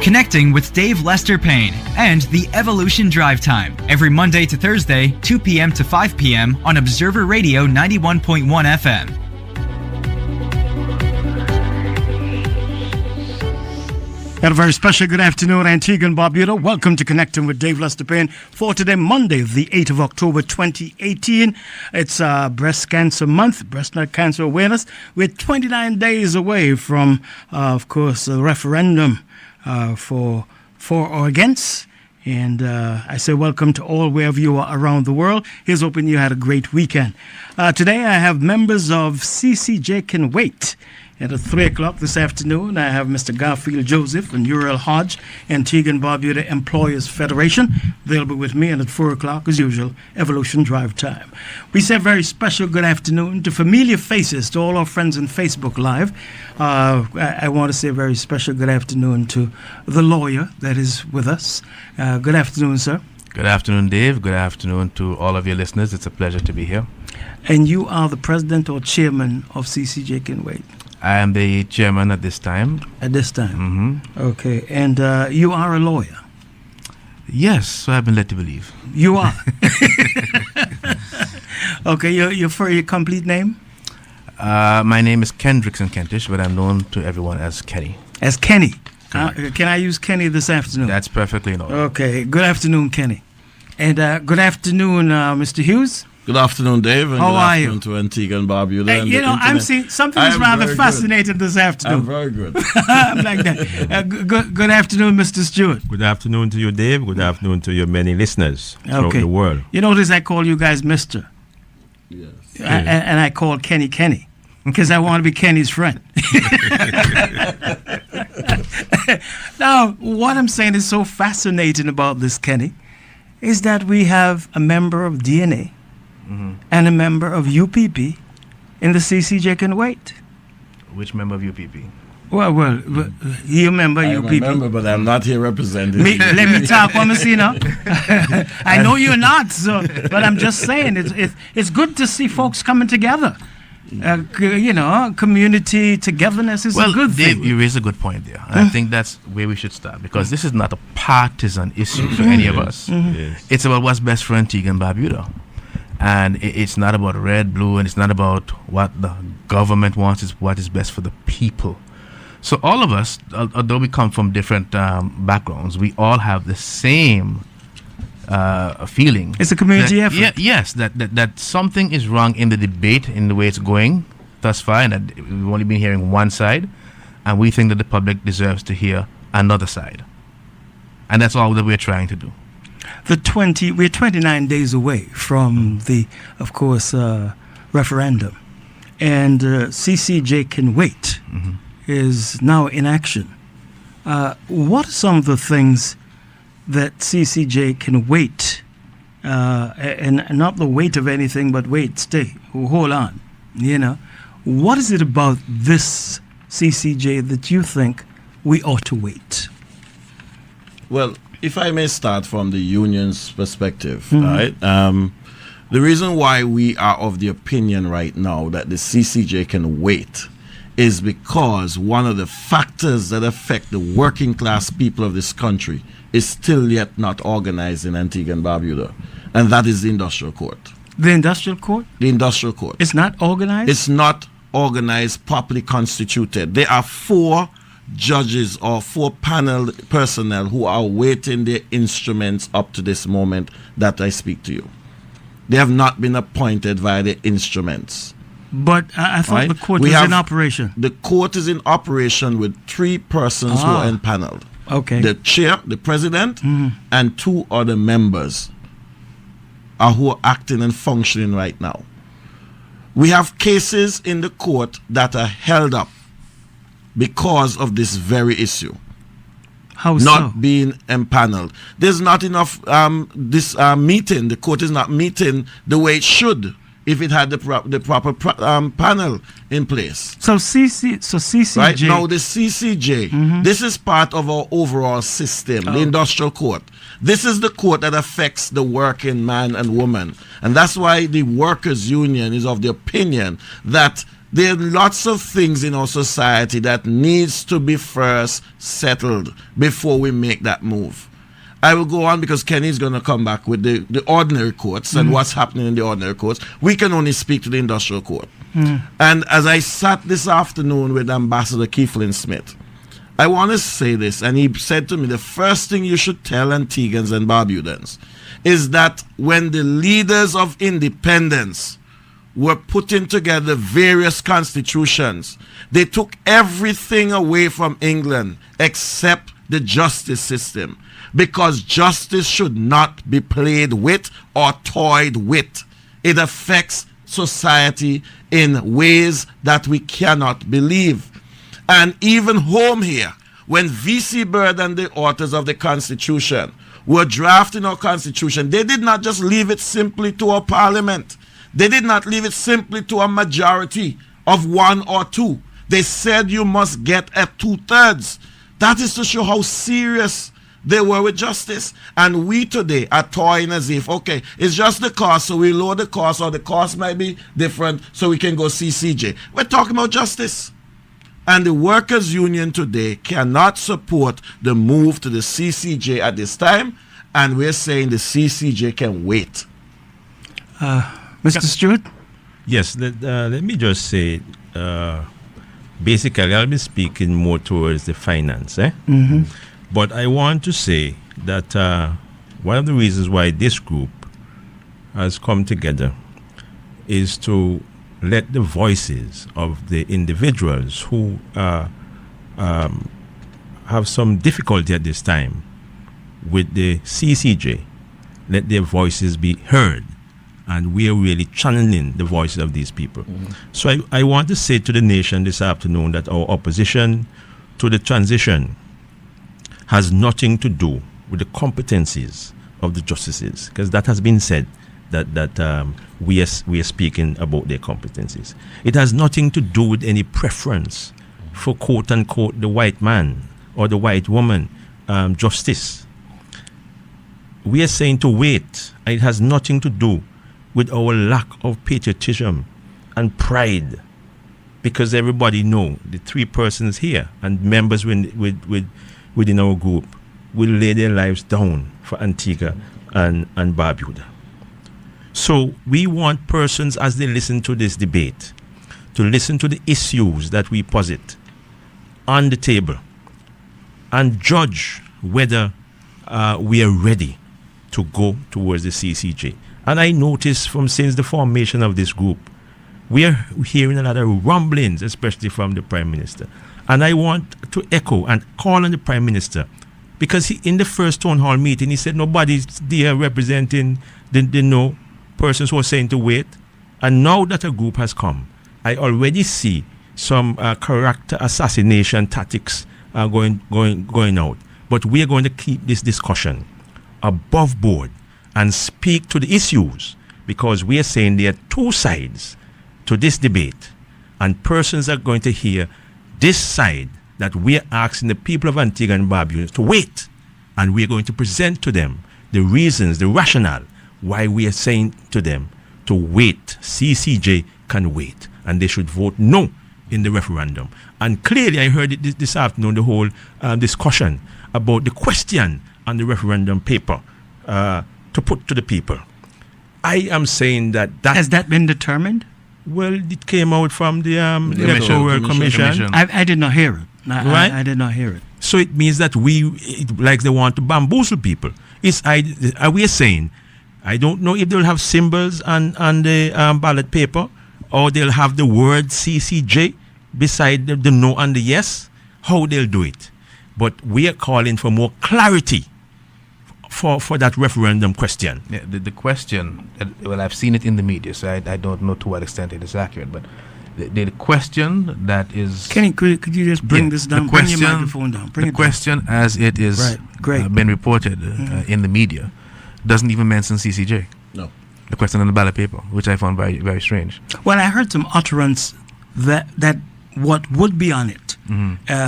Connecting with Dave Lester Payne and the Evolution Drive Time every Monday to Thursday, 2 p.m. to 5 p.m. on Observer Radio 91.1 FM. And a very special good afternoon, Antigua and Barbuda. Welcome to Connecting with Dave Lester Payne for today, Monday, the 8th of October, 2018. It's Breast Cancer Month, Breast Cancer Awareness. We're 29 days away from, of course, the referendum for or against. And I say welcome to all wherever you are around the world. Here's hoping you had a great weekend. Today I have members of C.C.J. Can Wait. At 3 o'clock this afternoon, I have Mr. Garfield Joseph and Uriel Hodge, Antigua and Barbuda Employers Federation. They'll be with me, and at 4 o'clock, as usual, Evolution Drive Time. We say a very special good afternoon to familiar faces, to all our friends on Facebook Live. I want to say a very special good afternoon to the lawyer that is with us. Good afternoon, sir. Good afternoon, Dave. Good afternoon to all of your listeners. It's a pleasure to be here. And you are the president or chairman of C.C.J. Can Wait. I am the chairman at this time. At this time? Mm-hmm. Okay. And you are a lawyer? Yes, so I've been led to believe. You are? Okay. Your complete name? My name is Kendrickson Kentish, but I'm known to everyone as Kenny. As Kenny? Can I use Kenny this afternoon? That's perfectly in order. Okay. Good afternoon, Kenny. And good afternoon, Mr. Hughes. Good afternoon, Dave, and How good are afternoon you? to Antigua and Barbuda. You know, I'm seeing something is rather fascinating this afternoon. I'm very good. I'm like that. Good afternoon, Mr. Stuart. Good afternoon to you, Dave. Good afternoon to your many listeners throughout the world. You notice I call you guys Mr. Yes. And I call Kenny Kenny because I want to be Kenny's friend. Now, what I'm saying is so fascinating about this, Kenny, is that we have a member of DNA and a member of UPP in the C.C.J. Can Wait. Which member of UPP? Well, you remember UPP. I remember, but I'm not here representing you. Let me talk one see now. I know you're not, but I'm just saying it's good to see folks coming together. Community togetherness is a good thing. Dave, you raise a good point there. And I think that's where we should start, because this is not a partisan issue for any of us. Yes. It's about what's best for Antigua and Barbuda. And it's not about red, blue, and it's not about what the government wants. It's what is best for the people. So all of us, although we come from different backgrounds, we all have the same feeling. It's a community effort. Yes, that something is wrong in the debate, in the way it's going thus far, and that we've only been hearing one side, and we think that the public deserves to hear another side. And that's all that we're trying to do. We're 29 days away from the, of course, referendum, and C.C.J. Can Wait is now in action. What are some of the things that C.C.J. Can Wait, and not the weight of anything, but wait, stay, hold on, what is it about this C.C.J. that you think we ought to wait? Well, if I may start from the union's perspective, right? The reason why we are of the opinion right now that the C.C.J. can wait is because one of the factors that affect the working class people of this country is still yet not organized in Antigua and Barbuda, and that is the industrial court. The industrial court? The industrial court. It's not organized? It's not organized, properly constituted. There are 4 judges or 4 panel personnel who are waiting their instruments up to this moment that I speak to you. They have not been appointed via the instruments. But I thought the court was in operation. The court is in operation with 3 persons who are impaneled. Okay. The chair, the president, and 2 other members who are acting and functioning right now. We have cases in the court that are held up because of this very issue. How not so? being empaneled. There's not enough meeting. The court is not meeting the way it should if it had the proper panel in place. So CCJ. Right now, the CCJ, this is part of our overall system, the industrial court. This is the court that affects the working man and woman. And that's why the workers' union is of the opinion that There are lots of things in our society that needs to be first settled before we make that move. I will go on because Kenny's going to come back with the ordinary courts and what's happening in the ordinary courts. We can only speak to the industrial court. And as I sat this afternoon with Ambassador Keithlin Smith, I want to say this, and he said to me, the first thing you should tell Antiguans and Barbudans is that when the leaders of independence were putting together various constitutions, they took everything away from England except the justice system, because justice should not be played with or toyed with. It affects society in ways that we cannot believe. And even home here, when V.C. Byrd and the authors of the Constitution were drafting our Constitution, they did not just leave it simply to our Parliament. They did not leave it simply to a majority of 1 or 2. They said you must get a 2/3. That is to show how serious they were with justice. And we today are toying as if, okay, it's just the cost, so we lower the cost, or the cost might be different, so we can go C.C.J. We're talking about justice. And the workers' union today cannot support the move to the C.C.J. at this time, and we're saying the C.C.J. can wait. Mr. Stuart? Yes, let me just say, basically, I'll be speaking more towards the finance. But I want to say that one of the reasons why this group has come together is to let the voices of the individuals who have some difficulty at this time with the C.C.J., let their voices be heard. And we are really channeling the voices of these people. So I want to say to the nation this afternoon that our opposition to the transition has nothing to do with the competencies of the justices, because that has been said that we are speaking about their competencies. It has nothing to do with any preference for quote unquote the white man or the white woman justice. We are saying to wait, and it has nothing to do with our lack of patriotism and pride, because everybody know the 3 persons here and members within our group will lay their lives down for Antigua and Barbuda. So we want persons, as they listen to this debate, to listen to the issues that we posit on the table and judge whether we are ready to go towards the C.C.J. And I noticed since the formation of this group, we are hearing a lot of rumblings, especially from the Prime Minister. And I want to echo and call on the Prime Minister, because in the first town hall meeting, he said nobody's there representing the persons who are saying to wait. And now that a group has come, I already see some character assassination tactics going out. But we are going to keep this discussion above board and speak to the issues, because we are saying there are 2 sides to this debate, and persons are going to hear this side that we are asking the people of Antigua and Barbuda to wait, and we are going to present to them the reasons, the rationale why we are saying to them to wait. C.C.J. can wait, and they should vote no in the referendum. And clearly I heard it this afternoon, the whole discussion about the question on the referendum paper to put to the people. I am saying that has that been determined? Well, it came out from the Electoral Commission. I did not hear it. Right? I did not hear it. So it means that like they want to bamboozle people. We are saying, I don't know if they'll have symbols on the ballot paper, or they'll have the word C.C.J. beside the no and the yes, how they'll do it. But we are calling for more clarity for that referendum question. Yeah, the question, well, I've seen it in the media, so I don't know to what extent it is accurate, but the question that is... Kenny, could you just bring this down? Bring your microphone down. The question as it is been reported in the media doesn't even mention C.C.J. No. The question on the ballot paper, which I found very, very strange. Well, I heard some utterance that what would be on it,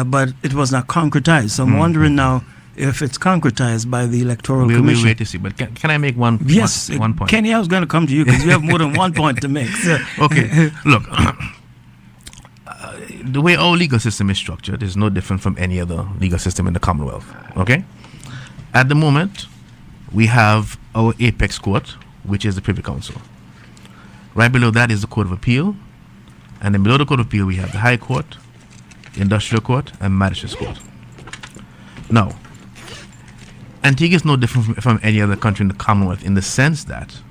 but it was not concretized. So I'm wondering now if it's concretized by the Electoral Commission. We'll wait to see. But can I make one point? Kenny, I was going to come to you because you have more than one point to make. So. Okay. Look, the way our legal system is structured is no different from any other legal system in the Commonwealth. Okay? At the moment, we have our apex court, which is the Privy Council. Right below that is the Court of Appeal, and then below the Court of Appeal we have the High Court, the Industrial Court, and Magistrates Court. Now, Antigua is no different from any other country in the Commonwealth in the sense that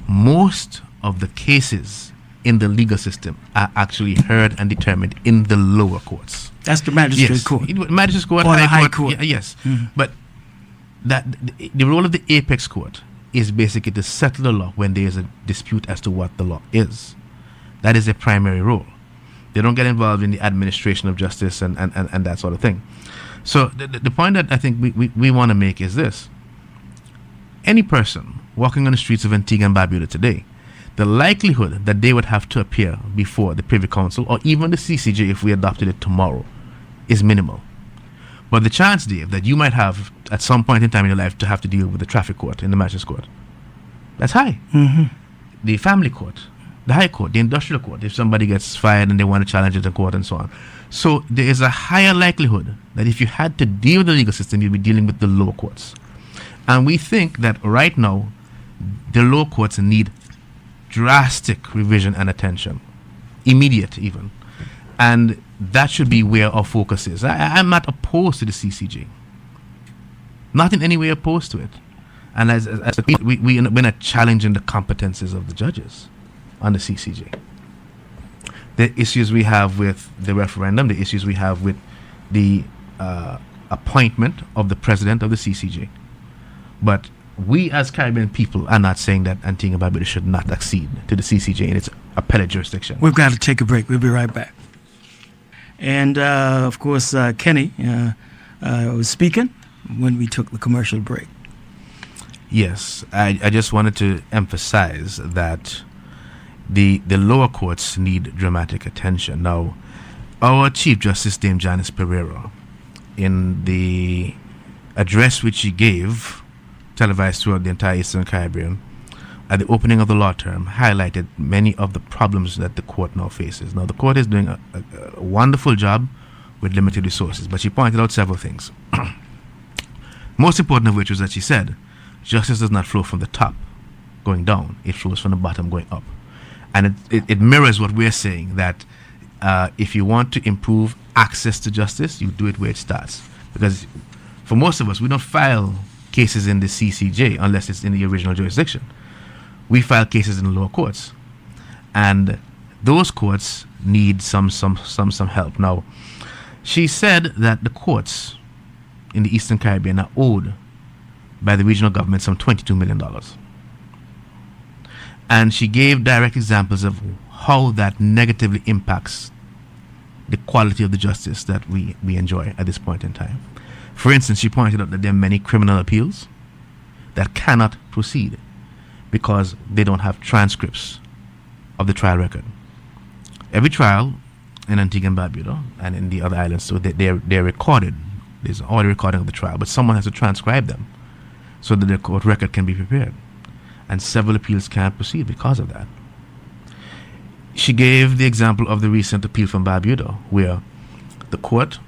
most of the cases in the legal system are actually heard and determined in the lower courts. That's the magistrate court. Magistrates court, or high the court. high court. Yes. But that the role of the apex court is basically to settle the law when there is a dispute as to what the law is. That is their primary role. They don't get involved in the administration of justice and that sort of thing. So the point that I think we want to make is this. Any person walking on the streets of Antigua and Barbuda today, the likelihood that they would have to appear before the Privy Council or even the C.C.J. if we adopted it tomorrow is minimal. But the chance, Dave, that you might have at some point in time in your life to have to deal with the traffic court and the magistrates court, that's high. The family court, the high court, the industrial court, if somebody gets fired and they want to challenge it in court and so on. So there is a higher likelihood that if you had to deal with the legal system, you'd be dealing with the lower courts. And we think that right now, the lower courts need drastic revision and attention, immediate even. And that should be where our focus is. I'm not opposed to the C.C.J. Not in any way opposed to it. And as we're not challenging the competences of the judges on the C.C.J. The issues we have with the referendum, the issues we have with the appointment of the president of the C.C.J. But we as Caribbean people are not saying that Antigua and Barbuda should not accede to the C.C.J. in its appellate jurisdiction. We've got to take a break. We'll be right back. And, of course, Kenny was speaking when we took the commercial break. Yes, I just wanted to emphasize that the lower courts need dramatic attention. Now, our Chief Justice, Dame Janice Pereira, in the address which she gave, televised throughout the entire Eastern Caribbean, at the opening of the law term, highlighted many of the problems that the court now faces. Now, the court is doing a wonderful job with limited resources, but she pointed out several things. Most important of which was that she said, justice does not flow from the top going down, it flows from the bottom going up. And it mirrors what we're saying, that if you want to improve access to justice, you do it where it starts. Because for most of us, we don't file cases in the C.C.J. unless it's in the original jurisdiction. We file cases in the lower courts, and those courts need some help. Now, she said that the courts in the Eastern Caribbean are owed by the regional government some $22 million. And she gave direct examples of how that negatively impacts the quality of the justice that we enjoy at this point in time. For instance, she pointed out that there are many criminal appeals that cannot proceed because they don't have transcripts of the trial record. Every trial in Antigua and Barbuda and in the other islands, so they're recorded. There's an audio recording of the trial, but someone has to transcribe them so that the court record can be prepared. And several appeals can't proceed because of that. She gave the example of the recent appeal from Barbuda, where the court,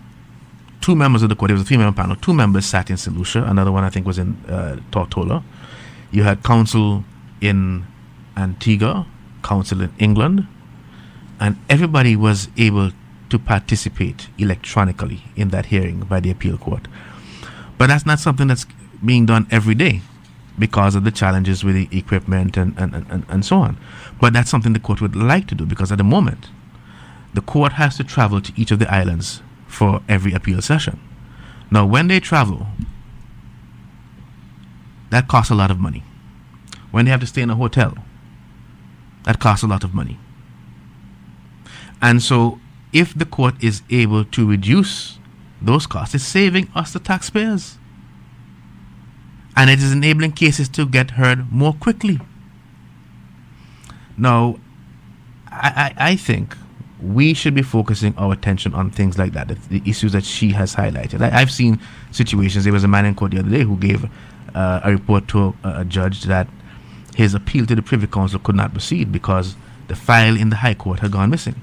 two members of the court, it was a 3-member panel, 2 members sat in St. Lucia, another one I think was in Tortola. You had counsel in Antigua, counsel in England, and everybody was able to participate electronically in that hearing by the appeal court. But that's not something that's being done every day because of the challenges with the equipment and so on. But that's something the court would like to do, because at the moment, the court has to travel to each of the islands for every appeal session. Now, when they travel, that costs a lot of money. When they have to stay in a hotel, that costs a lot of money. And so, if the court is able to reduce those costs, it's saving us, the taxpayers. And it is enabling cases to get heard more quickly. Now, I think we should be focusing our attention on things like that, the issues that she has highlighted. I've seen situations. There was a man in court the other day who gave a report to a judge that his appeal to the Privy Council could not proceed because the file in the High Court had gone missing.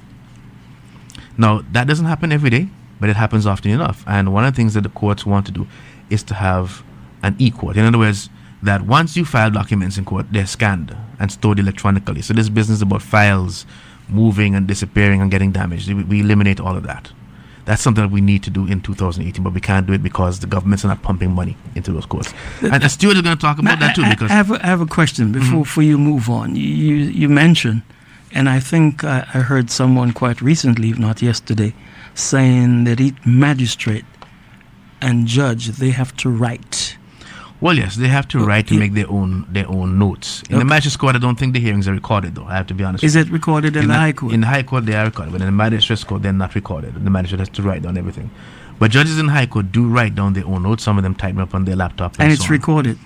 Now, that doesn't happen every day, but it happens often enough. And one of the things that the courts want to do is to have an e-court. In other words, that once you file documents in court, they're scanned and stored electronically. So this business about files moving and disappearing and getting damaged, we eliminate all of that. That's something that we need to do in 2018, but we can't do it because the government's not pumping money into those courts. And Stuart is going to talk about that too. Because I have a question before you move on. You mentioned, and I think I heard someone quite recently, if not yesterday, saying that each magistrate and judge, they have to write. Well, yes, they have to write to make their own notes. In the magistrate's court, I don't think the hearings are recorded, though. I have to be honest. Is it recorded in the High Court? In the High Court, they are recorded, but in the magistrate's court, they're not recorded. The magistrate has to write down everything. But judges in the High Court do write down their own notes. Some of them type them up on their laptop. And it's recorded.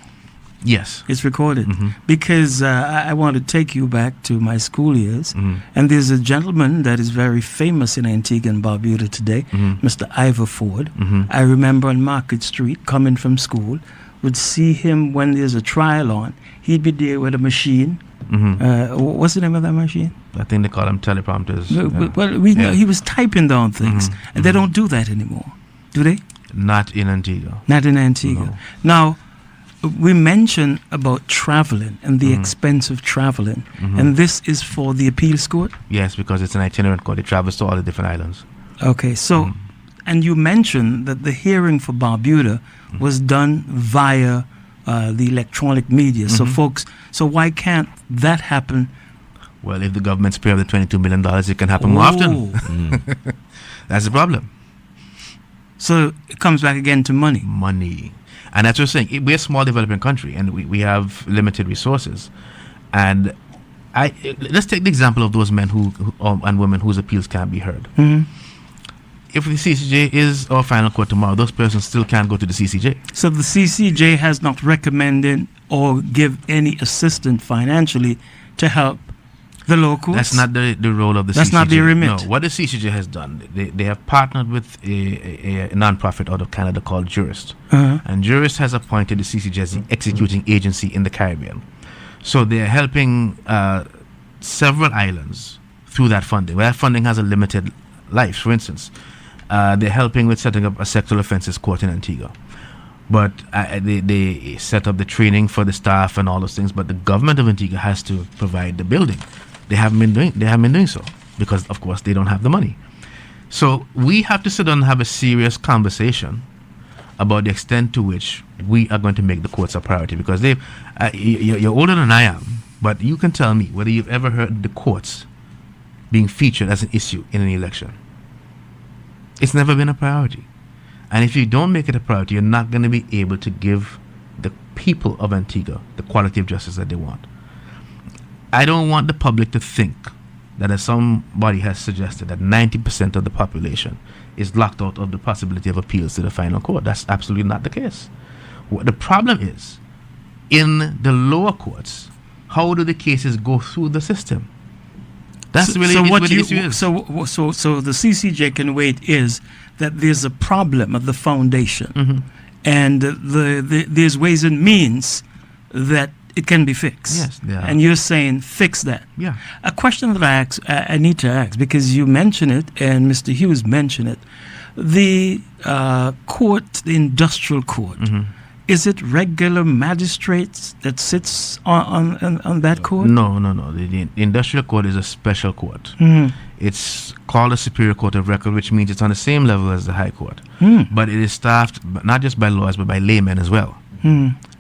Yes. It's recorded. Because I want to take you back to my school years. And there's a gentleman that is very famous in Antigua and Barbuda today, Mr. Ivor Ford. I remember on Market Street, coming from school, would see him when there's a trial on. He'd be there with a machine. What's the name of that machine? I think they call them teleprompters. Well, we know he was typing down things. And they don't do that anymore, do they? Not in Antigua. Not in Antigua. No. Now, we mentioned about traveling and the expense of traveling. And this is for the appeals court? Yes, because it's an itinerant court. It travels to all the different islands. Okay, so, and you mentioned that the hearing for Barbuda was done via the electronic media. So folks, so why can't that happen? Well, if the government's pay of the $22 million, it can happen more often. That's the problem. So it comes back again to money. Money. And that's what we're saying. We're a small developing country, and we have limited resources. And let's take the example of those men and women whose appeals can't be heard. If the CCJ is our final court tomorrow, those persons still can't go to the CCJ. So the CCJ has not recommended or give any assistance financially to help the lower courts? That's not the role of the CCJ. That's not their remit. No, what the CCJ has done, they have partnered with a non-profit out of Canada called Jurist. And Jurist has appointed the CCJ as the executing agency in the Caribbean. So they're helping several islands through that funding. Well, that funding has a limited life, for instance. They're helping with setting up a sexual offences court in Antigua. But they set up the training for the staff and all those things. But the government of Antigua has to provide the building. They haven't been doing so because, of course, they don't have the money. So we have to sit down and have a serious conversation about the extent to which we are going to make the courts a priority. Because you're older than I am, but you can tell me whether you've ever heard the courts being featured as an issue in an election. It's never been a priority. And if you don't make it a priority, you're not going to be able to give the people of Antigua the quality of justice that they want. I don't want the public to think that, as somebody has suggested, that 90% of the population is locked out of the possibility of appeals to the final court. That's absolutely not the case. What the problem is, in the lower courts, how do the cases go through the system? That's really what the issue is. So the CCJ can wait is that there's a problem at the foundation, and there's ways and means that it can be fixed. Yes, yeah. And you're saying fix that. Yeah. A question that I need to ask, because you mentioned it and Mr. Hughes mentioned it, the court, the industrial court. Is it regular magistrates that sits on that court? No. The industrial court is a special court. It's called a superior court of record, which means it's on the same level as the high court. But it is staffed not just by lawyers, but by laymen as well.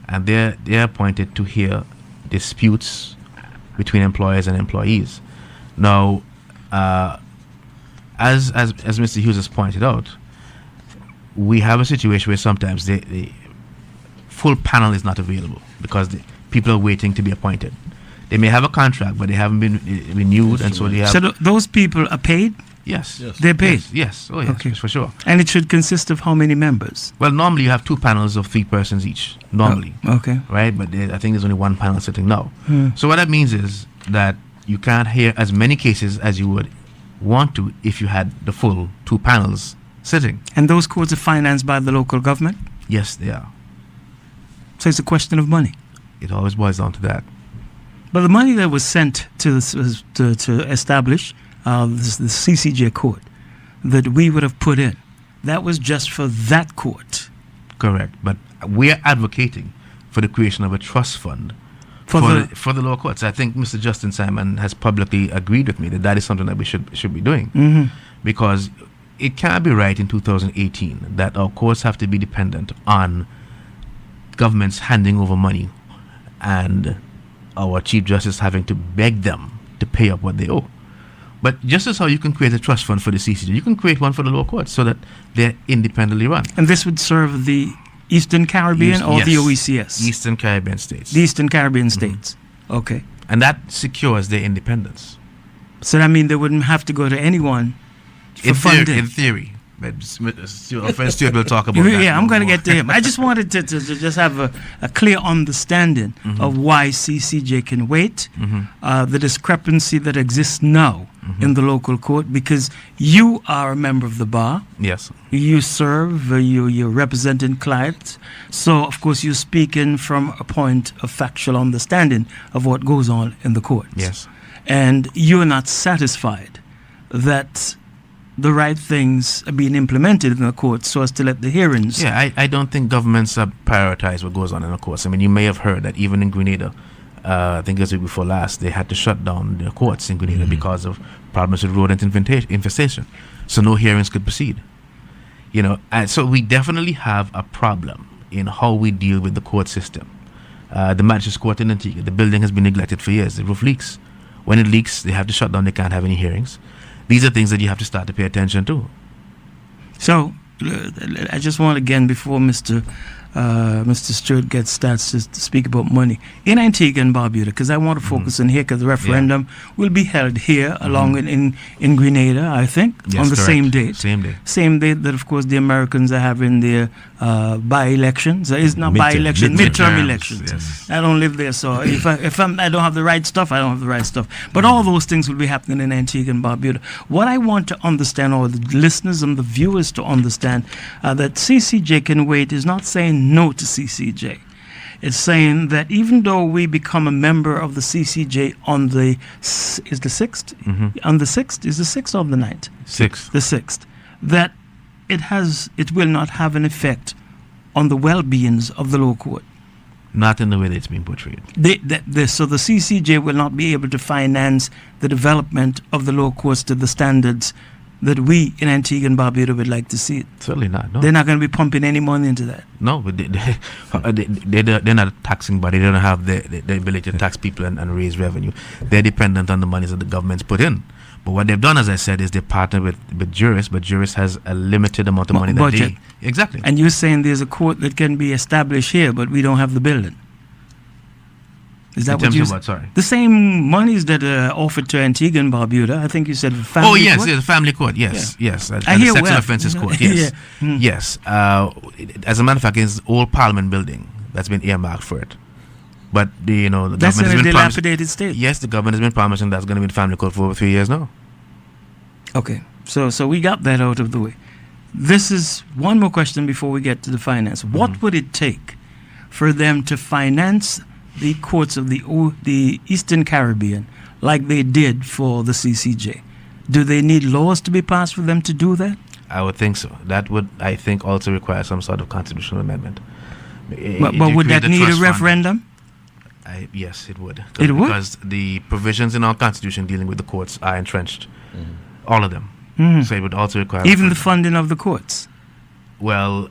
And they're appointed to hear disputes between employers and employees. Now, as Mr. Hughes has pointed out, we have a situation where sometimes the full panel is not available because the people are waiting to be appointed. They may have a contract, but they haven't been renewed, and so they have. So those people are paid? Yes. They're paid? Yes. Oh, yes, Okay. for sure. And it should consist of how many members? Well, normally you have 2 panels of 3 persons each, normally. Okay. Right? But I think there's only 1 panel sitting now. So what that means is that you can't hear as many cases as you would want to if you had the full 2 panels sitting. And those courts are financed by the local government? Yes, they are. So it's a question of money. It always boils down to that. But the money that was sent to establish the CCJ court, that we would have put in. That was just for that court. Correct. But we are advocating for the creation of a trust fund for the lower courts. I think Mr. Justin Simon has publicly agreed with me that is something that we should be doing. Because it can't be right in 2018 that our courts have to be dependent on governments handing over money and our Chief Justice having to beg them to pay up what they owe. But just as how you can create a trust fund for the CCJ, you can create one for the lower courts so that they're independently run. And this would serve the Eastern Caribbean or the OECS? Eastern Caribbean states. The Eastern Caribbean states. Okay. And that secures their independence. So that means they wouldn't have to go to anyone for funding. In theory. But our friend Stuart will talk about that. Yeah, I'm going to get to him. I just wanted to just have a clear understanding of why CCJ can wait, the discrepancy that exists now in the local court, because you are a member of the bar. Yes. You serve, you're representing clients. So, of course, you're speaking from a point of factual understanding of what goes on in the courts. Yes. And you're not satisfied that the right things are being implemented in the courts so as to let the hearings. Yeah, I don't think governments prioritize what goes on in the courts. I mean, you may have heard that even in Grenada, I think it was the week before last, they had to shut down the courts in Grenada because of problems with rodent infestation. So no hearings could proceed. You know, and so we definitely have a problem in how we deal with the court system. The Magistrates Court in Antigua, the building has been neglected for years. The roof leaks. When it leaks, they have to shut down. They can't have any hearings. These are things that you have to start to pay attention to. So, I just want again, before Mr. Stuart starts to speak about money, in Antigua and Barbuda, because I want to focus on here, because the referendum will be held here along in Grenada, I think, on the correct. same date. Same day. That, of course, the Americans are having their by-elections. It's not by-election, midterm elections. Yes. I don't live there, so if I don't have the right stuff, I don't have the right stuff. But all those things will be happening in Antigua and Barbuda. What I want to understand, or the listeners and the viewers to understand, that CCJ can wait is not saying no to CCJ. It's saying that even though we become a member of the CCJ on the 6th? On the 6th? Is the 6th or the 9th? 6th. The 6th. That it will not have an effect on the well-beings of the lower court. Not in the way that it's being portrayed. So the CCJ will not be able to finance the development of the lower courts to the standards that we in Antigua and Barbuda would like to see it. Certainly not. No. They're not going to be pumping any money into that. No, but they're not a taxing body. They don't have the ability to tax people and raise revenue. They're dependent on the monies that the government's put in. But what they've done, as I said, is they partner with Juris, but Juris has a limited amount of money that budget. Exactly. And you're saying there's a court that can be established here, but we don't have the building. Is that in terms of what? Sorry. The same monies that are offered to Antigua and Barbuda. I think you said family court. Yes, the family court. Yes. And I the hear sexual well. offences court. Yes, yes. As a matter of fact, it's old Parliament building that's been earmarked for it. But the government that's has in a been dilapidated state. Yes, the government has been promising that's going to be the family court for over 3 years now. Okay, so we got that out of the way. This is one more question before we get to the finance. What would it take for them to finance the courts of the Eastern Caribbean like they did for the CCJ? Do they need laws to be passed for them to do that? I would think so. That would, I think, also require some sort of constitutional amendment. But would that need a referendum? Yes, it would. It would? Because the provisions in our constitution dealing with the courts are entrenched. All of them. So it would also require... Even the funding of the courts? Well,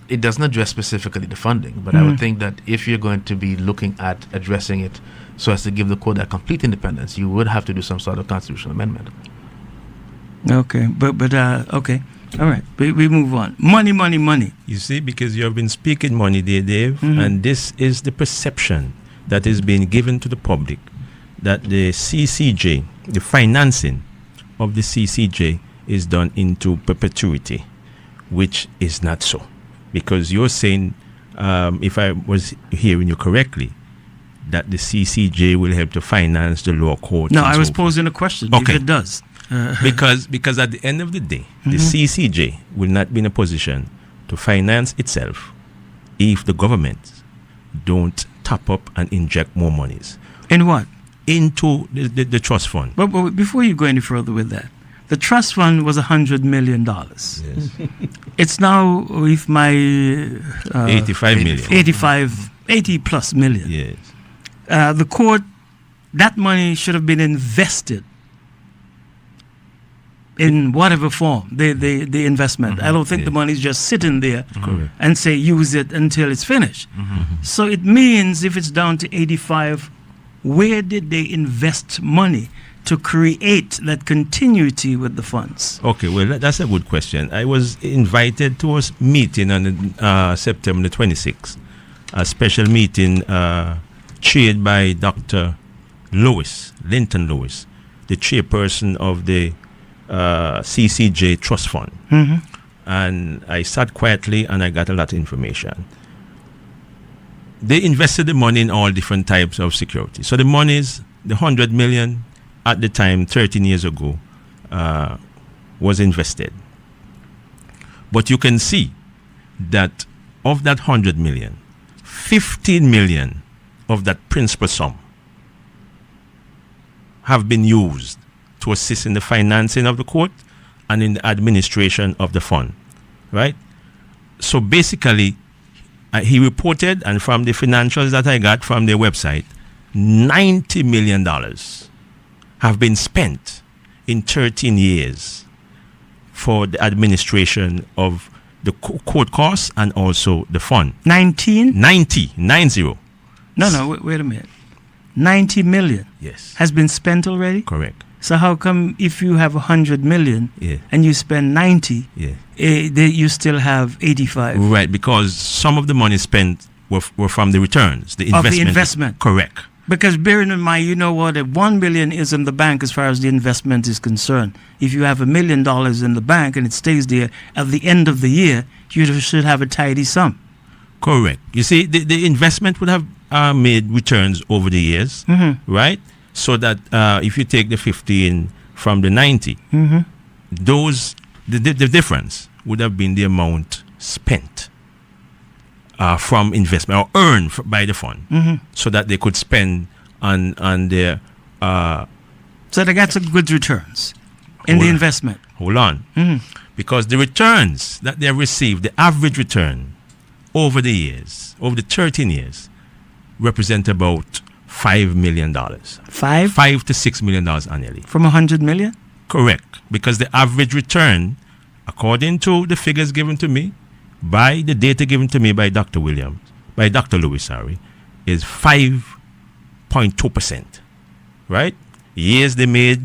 it doesn't address specifically the funding, but I would think that if you're going to be looking at addressing it so as to give the court that complete independence, you would have to do some sort of constitutional amendment. Okay, but okay. All right, we move on. Money. You see, because you have been speaking money there, Dave, and this is the perception that is being given to the public that the CCJ, the financing of the CCJ is done into perpetuity, which is not so. Because you're saying, if I was hearing you correctly, that the CCJ will help to finance the law court. No, I was posing a question. Okay. If it does. Because at the end of the day, the CCJ will not be in a position to finance itself if the government don't top up and inject more monies. In what? Into the trust fund. But before you go any further with that, The trust fund was $100 million. Yes. It's now with my 85 million. 80 plus million. Yes. The court, that money should have been invested in whatever form, the investment. I don't think the money is just sitting there and say use it until it's finished. So it means if it's down to 85, where did they invest money to create that continuity with the funds? Okay, well, that's a good question. I was invited to a meeting on September the 26th, a special meeting chaired by Dr. Linton Lewis, the chairperson of the C.C.J. Trust Fund. And I sat quietly and I got a lot of information. They invested the money in all different types of security. So the monies, the 100 million at the time, 13 years ago, was invested. But you can see that of that 100 million, 15 million of that principal sum have been used to assist in the financing of the court and in the administration of the fund, right? So basically, he reported, and from the financials that I got from their website, $90 million have been spent in 13 years for the administration of the court costs and also the fund. 90? 90. No, wait a minute. 90 million Yes. has been spent already? Correct. So how come if you have 100 million Yeah. and you spend 90, Yeah. you still have 85? Right, because some of the money spent were from the returns, the Of investment. the investment. Correct. Because bearing in mind, you know what, that 1 million is in the bank as far as the investment is concerned. If you have $1 million in the bank and it stays there, at the end of the year, you should have a tidy sum. Correct. You see, the investment would have made returns over the years, right? So that if you take the 15 from the 90, those the difference would have been the amount spent from investment or earned by the fund, so that they could spend on their. So they got some good returns in the investment. Hold on, because the returns that they have received, the average return over the years, over the 13 years, represent about $5 million. $5 to $6 million annually. From 100 million? Correct. Because the average return, according to the figures given to me, by the data given to me by Dr. Lewis, is 5.2%. Right? Years they made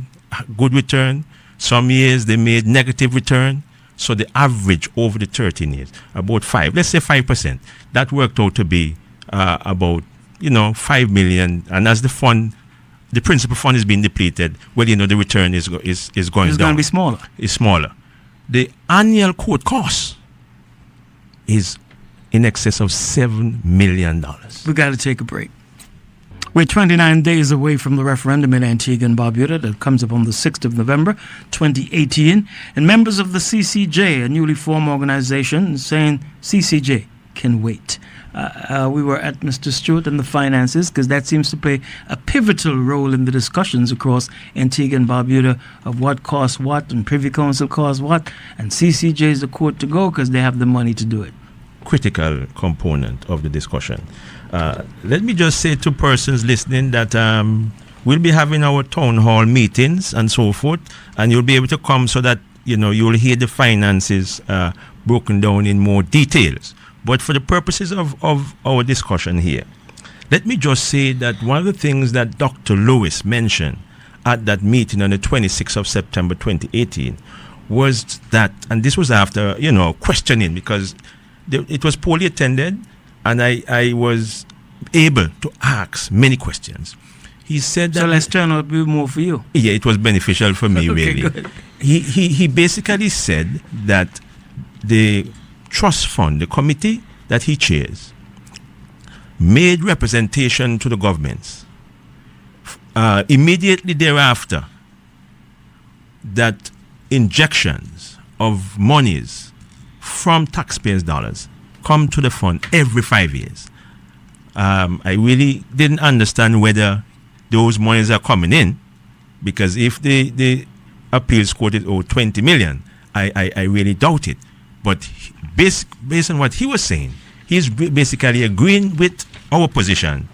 good return. Some years they made negative return. So the average over the 13 years, about 5. Let's say 5%. That worked out to be about 5 million, and as the principal fund is being depleted, the return is going It's down. going to be smaller. It's smaller. The annual court cost is in excess of $7 million. We got to take a break. We're 29 days away from the referendum in Antigua and Barbuda that comes up on the 6th of November, 2018. And members of the C.C.J., a newly formed organization, saying C.C.J. can wait. We were at Mr. Stuart and the finances, because that seems to play a pivotal role in the discussions across Antigua and Barbuda of what costs what and Privy Council costs what. And C.C.J. is the court to go because they have the money to do it. Critical component of the discussion. Let me just say to persons listening that we'll be having our town hall meetings and so forth, and you'll be able to come so that you'll hear the finances broken down in more details. But for the purposes of our discussion here, let me just say that one of the things that Dr. Lewis mentioned at that meeting on the 26th of September 2018 was that, and this was after questioning, because it was poorly attended, and I was able to ask many questions. He said that. So let's turn out a bit more for you. Yeah, it was beneficial for me, Okay, really. good. He basically said that the trust fund, the committee that he chairs, made representation to the governments immediately thereafter that injections of monies from taxpayers' dollars come to the fund every 5 years. I really didn't understand whether those monies are coming in, because if the appeals court is owed 20 million. I really doubt it. But based on what he was saying, he's basically agreeing with our position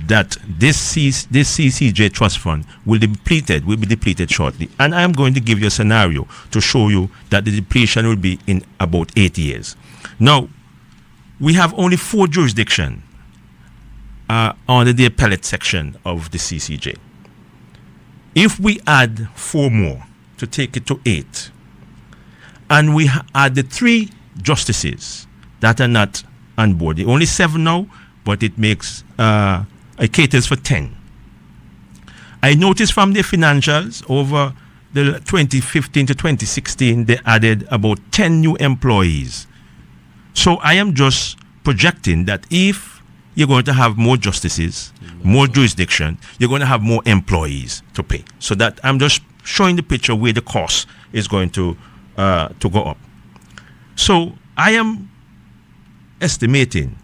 that this CCJ trust fund will be depleted shortly. And I am going to give you a scenario to show you that the depletion will be in about 8 years. Now, we have only 4 jurisdictions under the appellate section of the CCJ. If we add 4 more to take it to 8, and we add the 3 justices that are not on board, only 7 now, but it makes it caters for 10. I noticed from the financials over the 2015 to 2016, they added about 10 new employees. So I am just projecting that if you're going to have more justices, more jurisdiction, you're going to have more employees to pay. So that I'm just showing the picture where the cost is going to go up. So I am estimating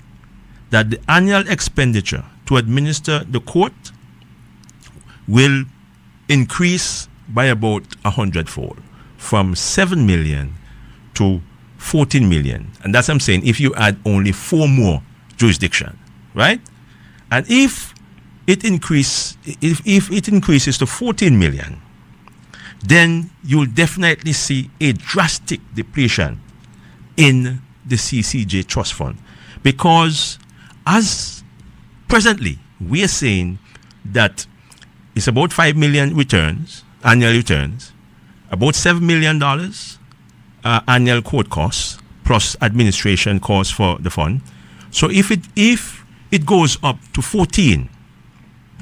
that the annual expenditure to administer the court will increase by about 100-fold, from 7 million to 14 million. And that's what I'm saying, if you add only 4 more jurisdictions, right? And if it increases to 14 million, then you'll definitely see a drastic depletion in the CCJ trust fund. Because as presently, we are saying that it's about 5 million returns, annual returns, about $7 million annual court costs, plus administration costs for the fund. So if it goes up to 14,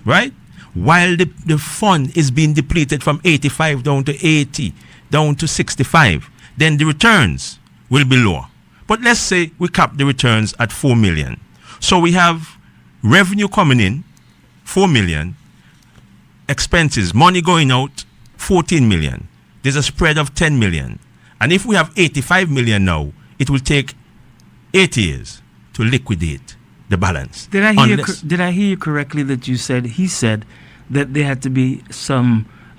right? While the fund is being depleted from 85 down to 80, down to 65, then the returns will be lower. But let's say we cap the returns at 4 million. So we have revenue coming in, 4 million, expenses, money going out, 14 million. There's a spread of 10 million. And if we have 85 million now, it will take 8 years to liquidate the balance. Did I hear you correctly that he said that there had to be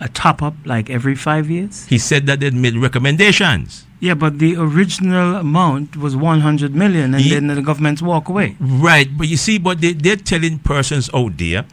a top-up like every 5 years? He said that they'd made recommendations. Yeah, but the original amount was 100 million, and then the governments walk away. Right, but you see, they're telling persons out there,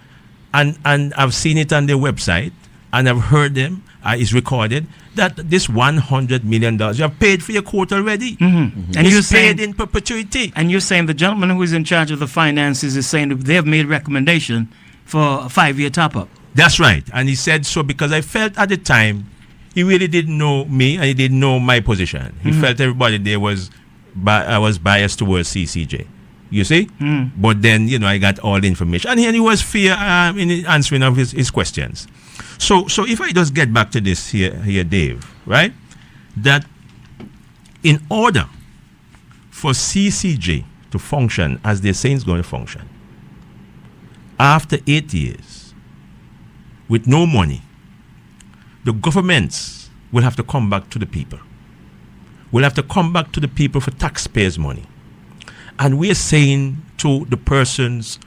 and I've seen it on their website, and I've heard them, it's recorded, that this $100 million, you have paid for your court already. Mm-hmm. Mm-hmm. And it's paid in perpetuity. And you're saying the gentleman who is in charge of the finances is saying that they have made recommendation for a 5-year top-up. That's right. And he said so because I felt at the time he really didn't know me and he didn't know my position. He felt everybody there I was biased towards CCJ. You see? But then, I got all the information. And he was fair in the answering of his questions. So if I just get back to this here, Dave, right? That in order for CCJ to function as they're saying it's going to function, after 8 years, with no money, the governments will have to come back to the people. We'll have to come back to the people for taxpayers' money. And we're saying to the persons,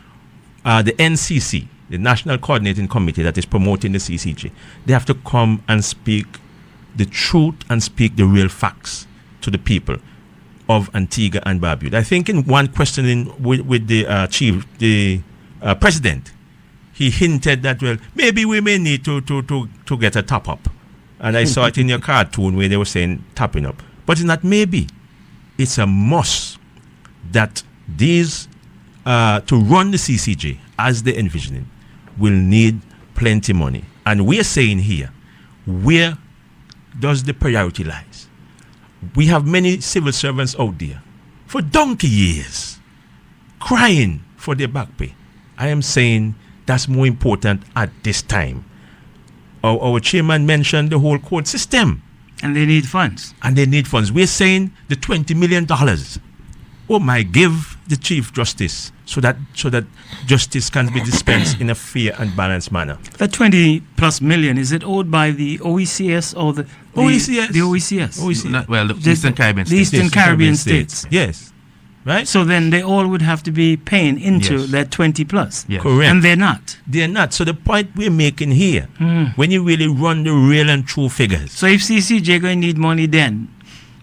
the NCC, the National Coordinating Committee that is promoting the CCJ, they have to come and speak the truth and speak the real facts to the people of Antigua and Barbuda. I think in one questioning with the president, he hinted that, well, maybe we may need to get a top-up. And I saw it in your cartoon where they were saying topping up. But it's not maybe. It's a must that these, to run the CCJ as they envisioning, will need plenty money. And we're saying here, where does the priority lies? We have many civil servants out there for donkey years crying for their back pay. I am saying that's more important at this time. Our chairman mentioned the whole court system. And they need funds. We're saying the $20 million. Oh my, give the Chief Justice so that justice can be dispensed in a fair and balanced manner. That 20 plus million, is it owed by the OECS or the OECS? The OECS. The Eastern Caribbean States. The Eastern Caribbean States. Yes. Right? So then they all would have to be paying into Yes. that 20 plus. Yes. Correct. And they're not. They're not. So the point we're making here, when you really run the real and true figures, So if CCJ going to need money then,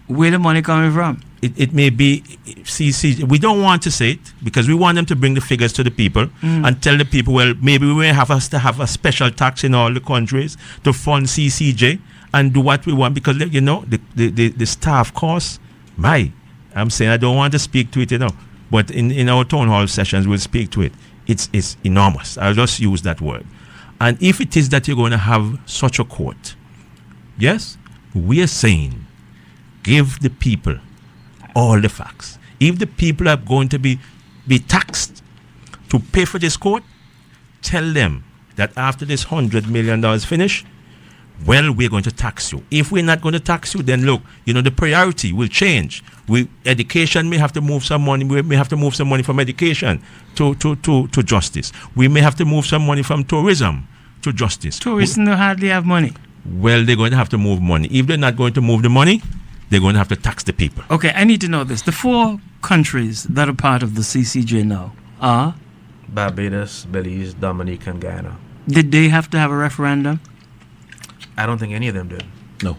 where the money coming from? it may be CC. We don't want to say it because we want them to bring the figures to the people and tell the people, well, maybe we may have us to have a special tax in all the countries to fund CCJ and do what we want, because you know the staff costs. I'm saying I don't want to speak to it, but in our town hall sessions we'll speak to it. It's enormous. I'll just use that word. And if it is that you're going to have such a court, yes, we are saying give the people all the facts. If the people are going to be taxed to pay for this court, tell them that after this $100 million finish, well, we're going to tax you. If we're not going to tax you, then look, the priority will change. Education may have to move some money. We may have to move some money from education to justice. We may have to move some money from tourism to justice. Tourists don't hardly have money. Well, they're going to have to move money. If they're not going to move the money, they're going to have to tax the people. Okay, I need to know this. The 4 countries that are part of the CCJ now are? Barbados, Belize, Dominica, and Guyana. Did they have to have a referendum? I don't think any of them did. No.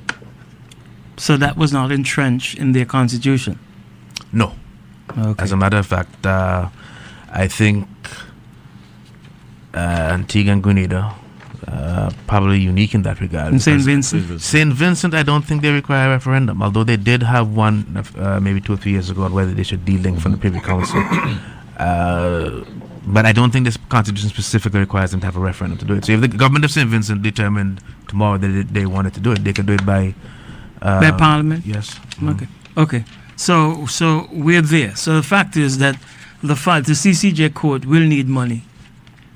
So that was not entrenched in their constitution? No. Okay. As a matter of fact, I think Antigua and Grenada probably unique in that regard. And St. Vincent? St. Vincent, I don't think they require a referendum, although they did have one maybe 2 or 3 years ago on whether they should delink from the Privy Council. But I don't think this constitution specifically requires them to have a referendum to do it. So if the government of St. Vincent determined tomorrow that they wanted to do it, they could do it by Parliament? Yes. Okay. So we're there. So the fact is that the CCJ court will need money,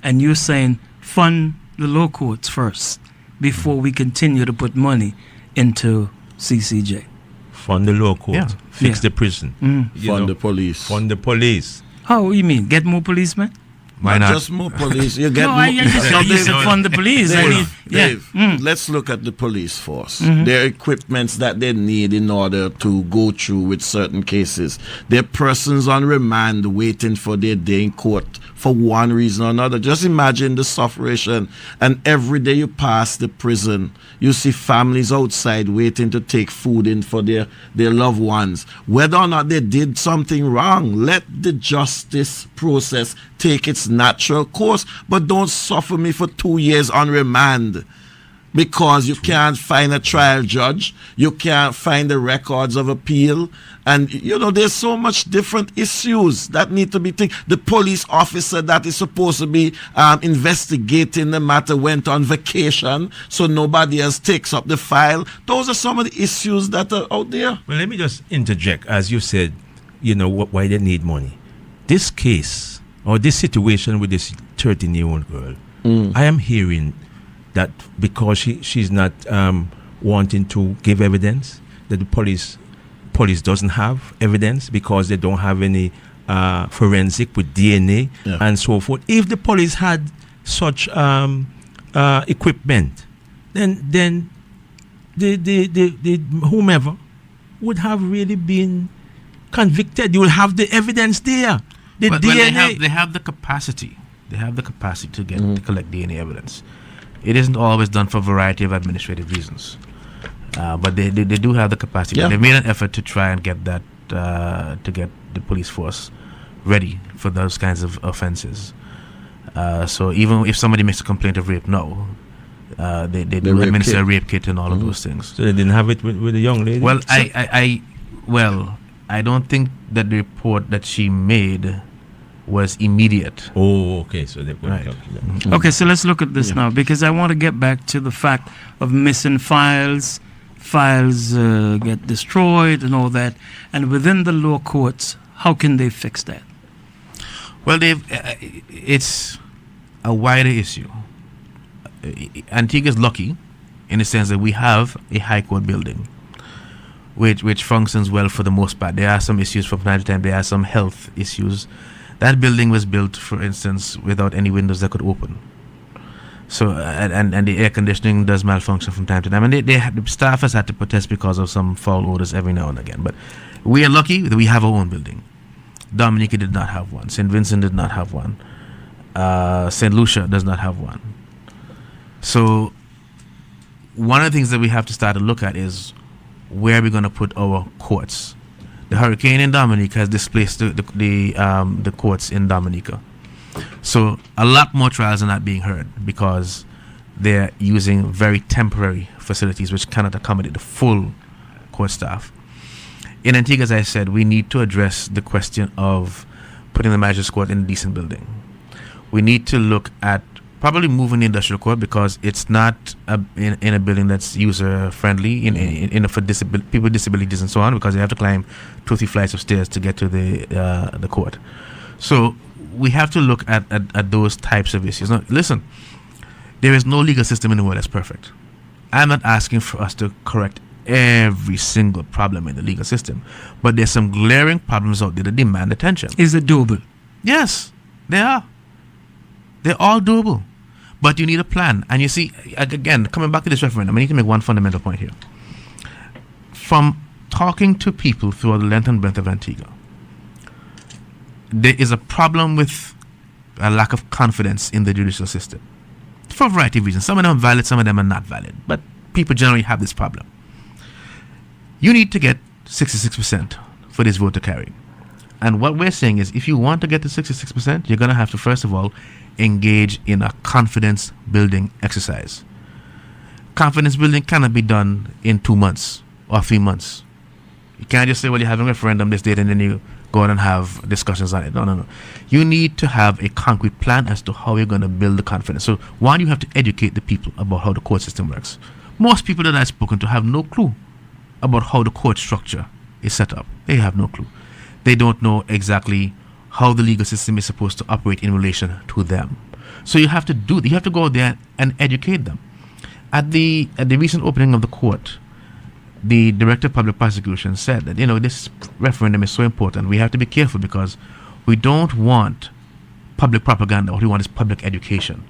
and you're saying fund the low courts first before we continue to put money into CCJ. Fund the low court, fix the prison, Fund the police. Fund the police. How you mean? Get more policemen? Why not? Just more police. You get No, more. I just you said fund the police. I mean, Dave, let's look at the police force. Mm-hmm. Their equipments that they need in order to go through with certain cases. Their persons on remand waiting for their day in court for one reason or another. Just imagine the suffering. And every day you pass the prison, you see families outside waiting to take food in for their loved ones. Whether or not they did something wrong, let the justice process take its natural course, but don't suffer me for 2 years on remand because you can't find a trial judge, you can't find the records of appeal, and there's so much different issues that need to be taken. The police officer that is supposed to be investigating the matter went on vacation, so nobody else takes up the file. Those are some of the issues that are out there. Well, let me just interject. As you said, why they need money. This case or this situation with this 13-year-old girl, I am hearing that because she's not wanting to give evidence, that the police doesn't have evidence because they don't have any forensic with DNA and so forth. If the police had such equipment, then the whomever would have really been convicted. You will have the evidence there. But DNA. they have the capacity. They have the capacity to to collect DNA evidence. It isn't always done for a variety of administrative reasons, but they do have the capacity. Yeah. They've made an effort to try and get that to get the police force ready for those kinds of offenses. So even if somebody makes a complaint of rape now, they do administer a rape kit and all of those things. So they didn't have it with the young lady? Well, I don't think that the report that she made was immediate. Oh, okay. So they're going Right. Okay, so let's look at this now, because I want to get back to the fact of missing files get destroyed and all that. And within the law courts, how can they fix that? Well, it's a wider issue. Antigua is lucky in the sense that we have a high court building which functions well for the most part. There are some issues from time to time. There are some health issues. That building was built, for instance, without any windows that could open. So, and the air conditioning does malfunction from time to time. And the staff has had to protest because of some foul odors every now and again. But we are lucky that we have our own building. Dominica did not have one. St. Vincent did not have one. St. Lucia does not have one. So one of the things that we have to start to look at is where are we going to put our courts. The hurricane in Dominica has displaced the courts in Dominica. So a lot more trials are not being heard because they're using very temporary facilities which cannot accommodate the full court staff. In Antigua, as I said, we need to address the question of putting the magistrates court in a decent building. We need to look at probably moving the industrial court because it's not in a building that's user friendly for people with disabilities and so on, because they have to climb 2 or 3 flights of stairs to get to the court. So we have to look at those types of issues. Now, listen, there is no legal system in the world that's perfect. I'm not asking for us to correct every single problem in the legal system, but there's some glaring problems out there that demand attention. Is it doable? Yes, they are. They're all doable, but you need a plan. And you see, again, coming back to this referendum, I need to make one fundamental point here. From talking to people throughout the length and breadth of Antigua, there is a problem with a lack of confidence in the judicial system for a variety of reasons. Some of them are valid, some of them are not valid, but people generally have this problem. You need to get 66% for this vote to carry. And what we're saying is, if you want to get to 66%, you're going to have to, first of all, engage in a confidence building exercise. Confidence building cannot be done in 2 months or 3 months. You can't just say, well, you're having a referendum this date and then you go out and have discussions on it. No. You need to have a concrete plan as to how you're going to build the confidence. So, one, you have to educate the people about how the court system works. Most people that I've spoken to have no clue about how the court structure is set up. They have no clue. They don't know exactly how the legal system is supposed to operate in relation to them. So you have to go out there and educate them. At the recent opening of the court, the Director of Public Prosecution said that, this referendum is so important. We have to be careful because we don't want public propaganda. What we want is public education.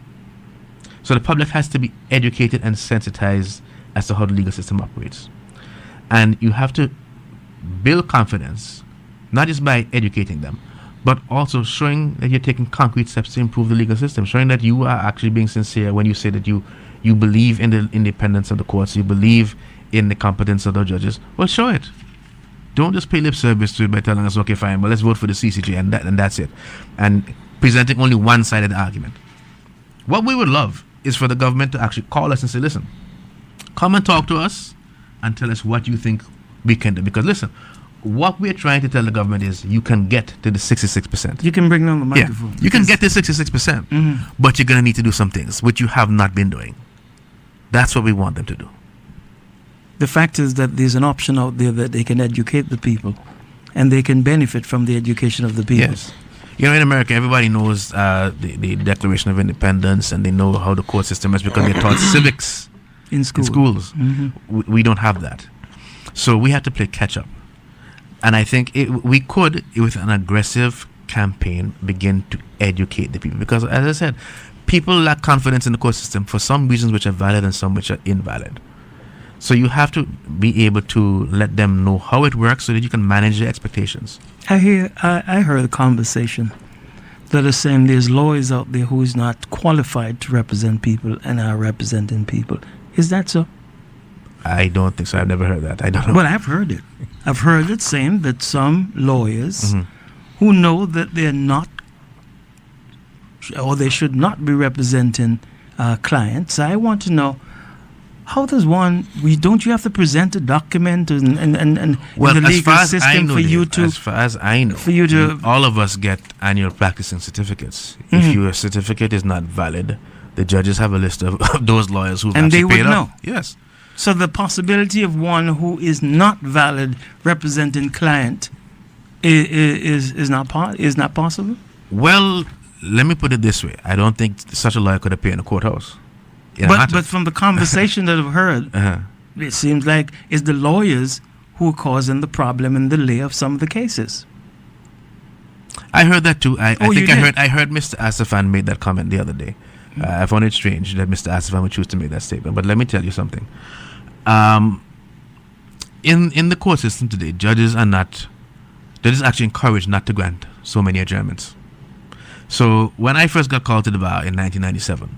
So the public has to be educated and sensitized as to how the legal system operates. And you have to build confidence, not just by educating them, but also showing that you're taking concrete steps to improve the legal system, showing that you are actually being sincere when you say that you believe in the independence of the courts, you believe in the competence of the judges. Well, show it. Don't just pay lip service to it by telling us, okay, fine, well, let's vote for the C.C.J. and that's it. And presenting only one side of the argument. What we would love is for the government to actually call us and say, listen, come and talk to us and tell us what you think we can do. Because listen, what we're trying to tell the government is you can get to the 66%. You can bring down the microphone. Yeah, you can get to 66%, but you're going to need to do some things, which you have not been doing. That's what we want them to do. The fact is that there's an option out there that they can educate the people and they can benefit from the education of the people. Yes. In America, everybody knows the Declaration of Independence and they know how the court system is because they're taught civics in schools. We don't have that. So we have to play catch up. And I think we could, with an aggressive campaign, begin to educate the people. Because, as I said, people lack confidence in the court system for some reasons which are valid and some which are invalid. So you have to be able to let them know how it works so that you can manage their expectations. I heard a conversation that is saying there's lawyers out there who is not qualified to represent people and are representing people. Is that so? I don't think so. I've never heard that. I don't know. Well, I've heard it. I've heard it saying that some lawyers who know that they're not or they should not be representing clients. I want to know, how does don't you have to present a document and well, in the legal system for you to... As far as I know, all of us get annual practicing certificates. If your certificate is not valid, the judges have a list of those lawyers who've and actually they paid would up. know. Yes. So the possibility of one who is not valid representing client is not possible? Well, let me put it this way. I don't think such a lawyer could appear in a courthouse. But from the conversation that I've heard, it seems like it's the lawyers who are causing the problem and delay of some of the cases. I heard that too. I heard Mr. Asafan made that comment the other day. I found it strange that Mr. Asafan would choose to make that statement. But let me tell you something. In the court system today, judges are actually encouraged not to grant so many adjournments. So when I first got called to the bar in 1997,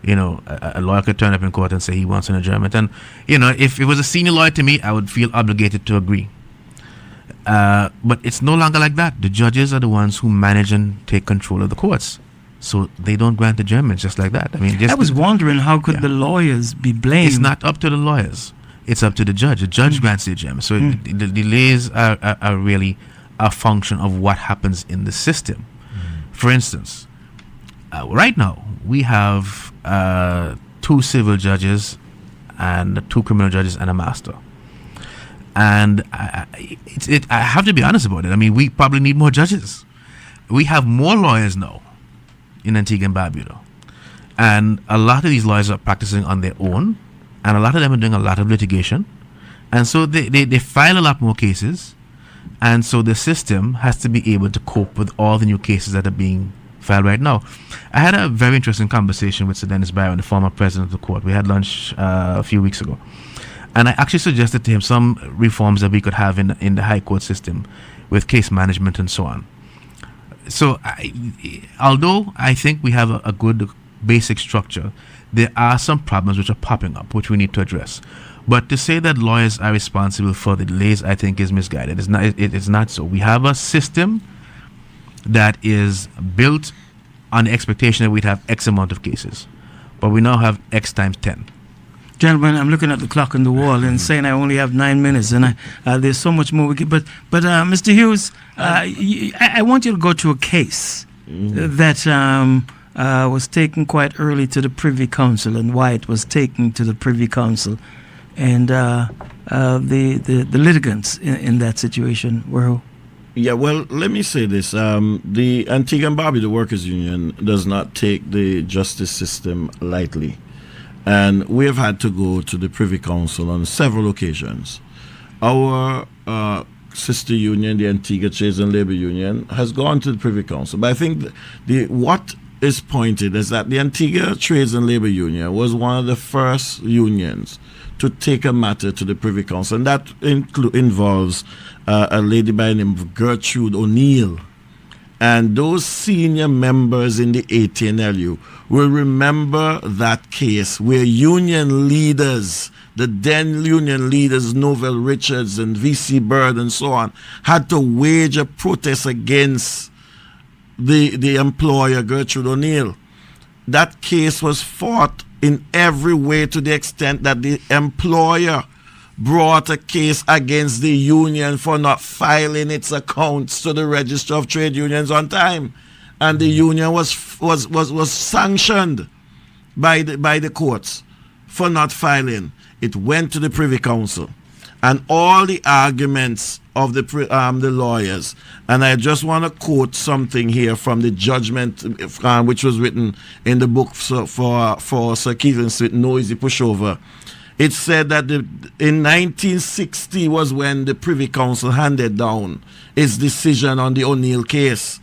a lawyer could turn up in court and say he wants an adjournment. And, if it was a senior lawyer to me, I would feel obligated to agree. But it's no longer like that. The judges are the ones who manage and take control of the courts. So they don't grant adjournments just like that. I mean, I was wondering, how could the lawyers be blamed? It's not up to the lawyers. It's up to the judge. The judge grants the adjournment. So the delays are really a function of what happens in the system. For instance, right now, we have 2 civil judges and 2 criminal judges and a master. And I have to be honest about it. I mean, we probably need more judges. We have more lawyers now in Antigua and Barbuda. And a lot of these lawyers are practicing on their own. And a lot of them are doing a lot of litigation. And so they file a lot more cases. And so the system has to be able to cope with all the new cases that are being filed right now. I had a very interesting conversation with Sir Dennis Byron, the former president of the court. We had lunch a few weeks ago. And I actually suggested to him some reforms that we could have in the high court system with case management and so on. So although I think we have a good basic structure, there are some problems which are popping up, which we need to address. But to say that lawyers are responsible for the delays, I think is misguided. It is not so. We have a system that is built on the expectation that we'd have X amount of cases. But we now have X times 10. Gentlemen, I'm looking at the clock on the wall and saying I only have 9 minutes, and there's so much more we can. But Mr. Hughes, I want you to go to a case that was taken quite early to the Privy Council, and why it was taken to the Privy Council, and the litigants in that situation were who? Yeah, well, let me say this. The Antigua and Barbuda Workers Union does not take the justice system lightly. And we have had to go to the Privy Council on several occasions. Our sister union, the Antigua Trades and Labor Union, has gone to the Privy Council. But I think what is pointed is that the Antigua Trades and Labor Union was one of the first unions to take a matter to the Privy Council. And that involves a lady by the name of Gertrude O'Neill. And those senior members in the ATNLU will remember that case where union leaders, the then union leaders, Novell Richards and V.C. Bird and so on, had to wage a protest against the employer, Gertrude O'Neill. That case was fought in every way to the extent that the employer brought a case against the union for not filing its accounts to the Register of Trade Unions on time, and the union was sanctioned by the courts for not filing. It went to the Privy Council, and all the arguments of the lawyers. And I just want to quote something here from the judgment, which was written in the book for Sir Keith Smith, No Easy Pushover. It said that in 1960 was when the Privy Council handed down its decision on the O'Neill case.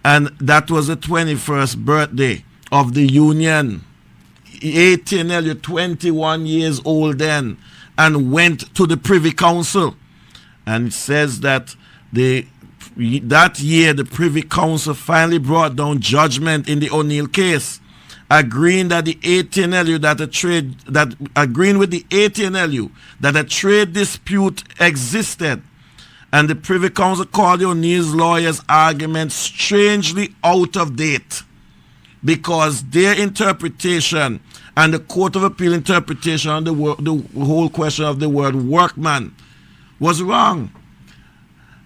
And that was the 21st birthday of the union. ATNLU, 21 years old then, and went to the Privy Council. And it says that that year the Privy Council finally brought down judgment in the O'Neill case, agreeing that the ATNLU agreeing with the ATNLU that a trade dispute existed, and the Privy Council called the O'Neill's lawyers' argument strangely out of date because their interpretation and the Court of Appeal interpretation on the whole question of the word workman was wrong.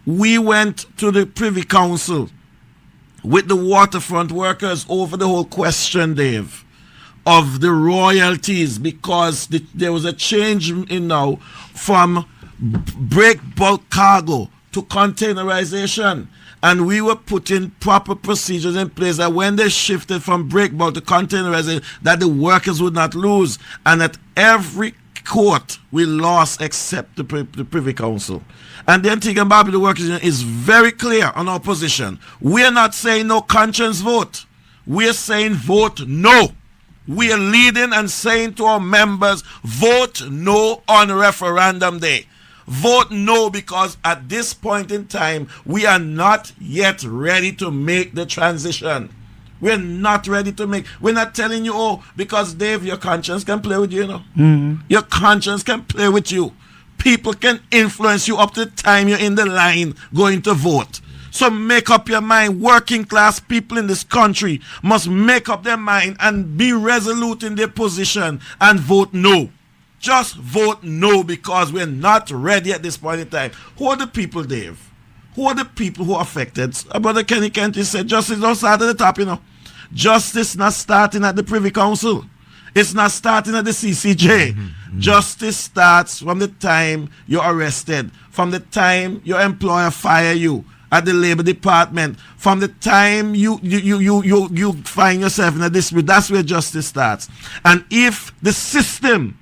We went to the Privy Council with the waterfront workers over the whole question, Dave, of the royalties, because there was a change now from break bulk cargo to containerization. And we were putting proper procedures in place that when they shifted from break bulk to containerization, that the workers would not lose. And at every court, we lost except the Privy Council. And the Antigua and Barbuda Workers Union is very clear on our position. We're not saying no conscience vote. We're saying vote no. We are leading and saying to our members, vote no on referendum day. Vote no, because at this point in time, we are not yet ready to make the transition. We're not ready to make. We're not telling you, oh, because Dave, your conscience can play with you, you know. Mm-hmm. Your conscience can play with you. People can influence you up to the time you're in the line going to vote. So make up your mind. Working class people in this country must make up their mind and be resolute in their position and vote no. Just vote no, because we're not ready at this point in time. Who are the people, Dave? Who are the people who are affected? Brother Kemmy Kentish said justice don't start at the top, you know. Justice not starting at the Privy Council. It's not starting at the C.C.J. Justice starts from the time you're arrested, from the time your employer fire you at the Labor Department, from the time you find yourself in a dispute. That's where justice starts. And if the system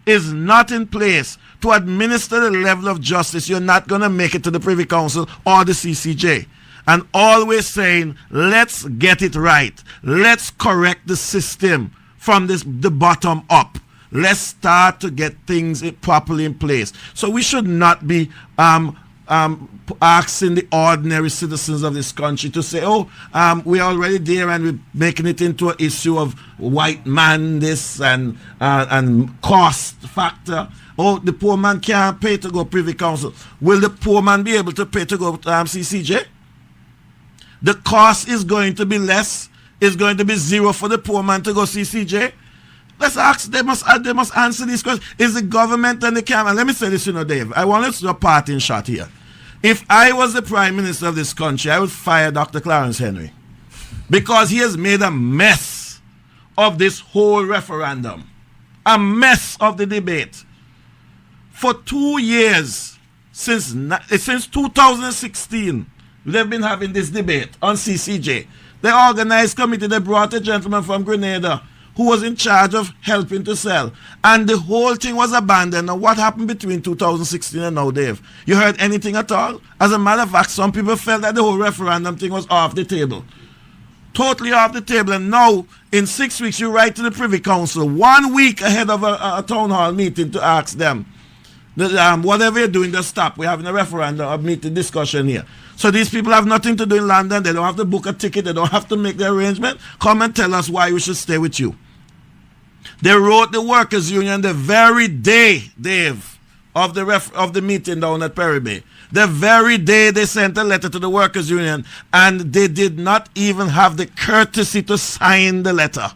is not in place to administer the level of justice, you're not going to make it to the Privy Council or the C.C.J. And always saying, let's get it right. Let's correct the system from the bottom up. Let's start to get things properly in place. So we should not be asking the ordinary citizens of this country to say, oh, we're already there and we're making it into an issue of white man this and cost factor. Oh, the poor man can't pay to go Privy Council. Will the poor man be able to pay to go C.C.J.? The cost is going to be less. It's going to be zero for the poor man to go C.C.J. Let's ask. They must answer these questions. Is the government and the camera? Let me say this, Dave. I want to do a parting shot here. If I was the Prime Minister of this country, I would fire Dr. Clarence Henry, because he has made a mess of this whole referendum, a mess of the debate. For 2 years, since 2016, they've been having this debate on C.C.J. The organized committee, they brought a gentleman from Grenada who was in charge of helping to sell. And the whole thing was abandoned. Now, what happened between 2016 and now, Dave? You heard anything at all? As a matter of fact, some people felt that the whole referendum thing was off the table. Totally off the table. And now, in 6 weeks, you write to the Privy Council 1 week ahead of a town hall meeting to ask them, whatever you're doing, just stop. We're having a referendum, a meeting discussion here. So these people have nothing to do in London. They don't have to book a ticket. They don't have to make the arrangement. Come and tell us why we should stay with you. They wrote the workers' union the very day, Dave, of the meeting down at Perry Bay. The very day they sent a letter to the workers' union, and they did not even have the courtesy to sign the letter,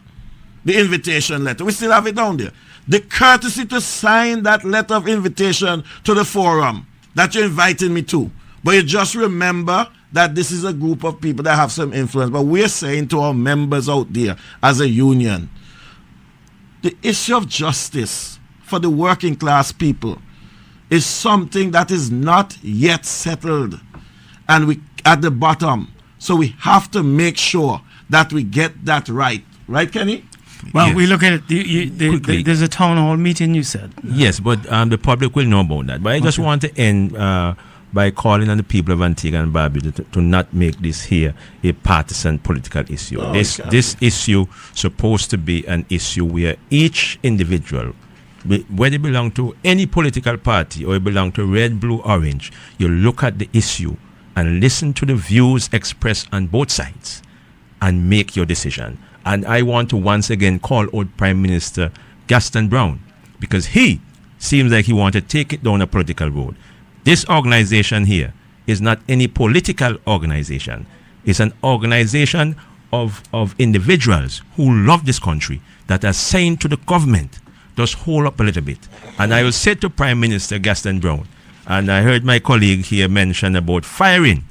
the invitation letter. We still have it down there. The courtesy to sign that letter of invitation to the forum that you're inviting me to. But you just remember that this is a group of people that have some influence. But we're saying to our members out there as a union, the issue of justice for the working class people is something that is not yet settled, and we at the bottom. So we have to make sure that we get that right. Right, Kenny? Well, Yes. we look at it. There's a town hall meeting, you said. Yes, but the public will know about that. But I just want to end by calling on the people of Antigua and Barbuda to not make this here a partisan political issue. This issue supposed to be an issue where each individual, whether you belong to any political party or you belong to red, blue, orange, you look at the issue and listen to the views expressed on both sides and make your decision. And I want to once again call out Prime Minister Gaston Brown, because he seems like he wants to take it down a political road. This organization here is not any political organization. It's an organization of individuals who love this country, that are saying to the government, just hold up a little bit. And I will say to Prime Minister Gaston Brown, and I heard my colleague here mention about firing.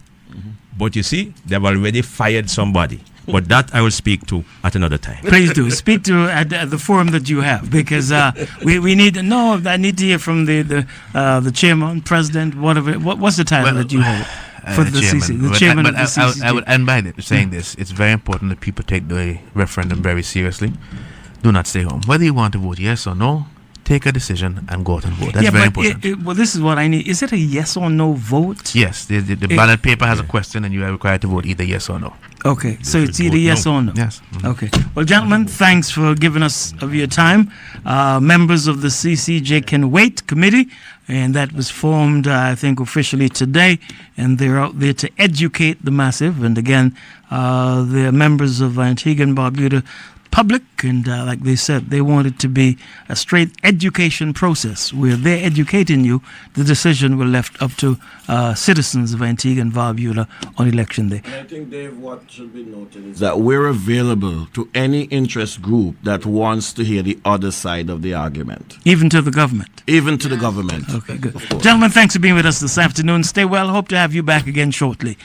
But you see, they've already fired somebody. But that I will speak to at another time. Please do speak to at the forum that you have, because we need to know. I need to hear from the chairman, president, whatever. What's the title that you hold for the chairman of the CCJ? I would end by saying this: it's very important that people take the referendum very seriously. Do not stay home. Whether you want to vote yes or no, take a decision and go out and vote. That's very important. Well, this is what I need. Is it a yes or no vote? Yes, the ballot paper has a question, and you are required to vote either yes or no. Okay, so it's either yes or no. Yes. Okay. Well, gentlemen, thanks for giving us of your time. Members of the C.C.J. Can Wait Committee, and that was formed, I think, officially today, and they're out there to educate the massive. And again, they're members of Antigua and Barbuda public, and like they said, they want it to be a straight education process where they're educating you. The decision will left up to citizens of Antigua and Barbuda on election day. And I think, Dave, what should be noted is that we're available to any interest group that wants to hear the other side of the argument. Even to the government? Even to the government. Okay, good. Gentlemen, thanks for being with us this afternoon. Stay well. Hope to have you back again shortly.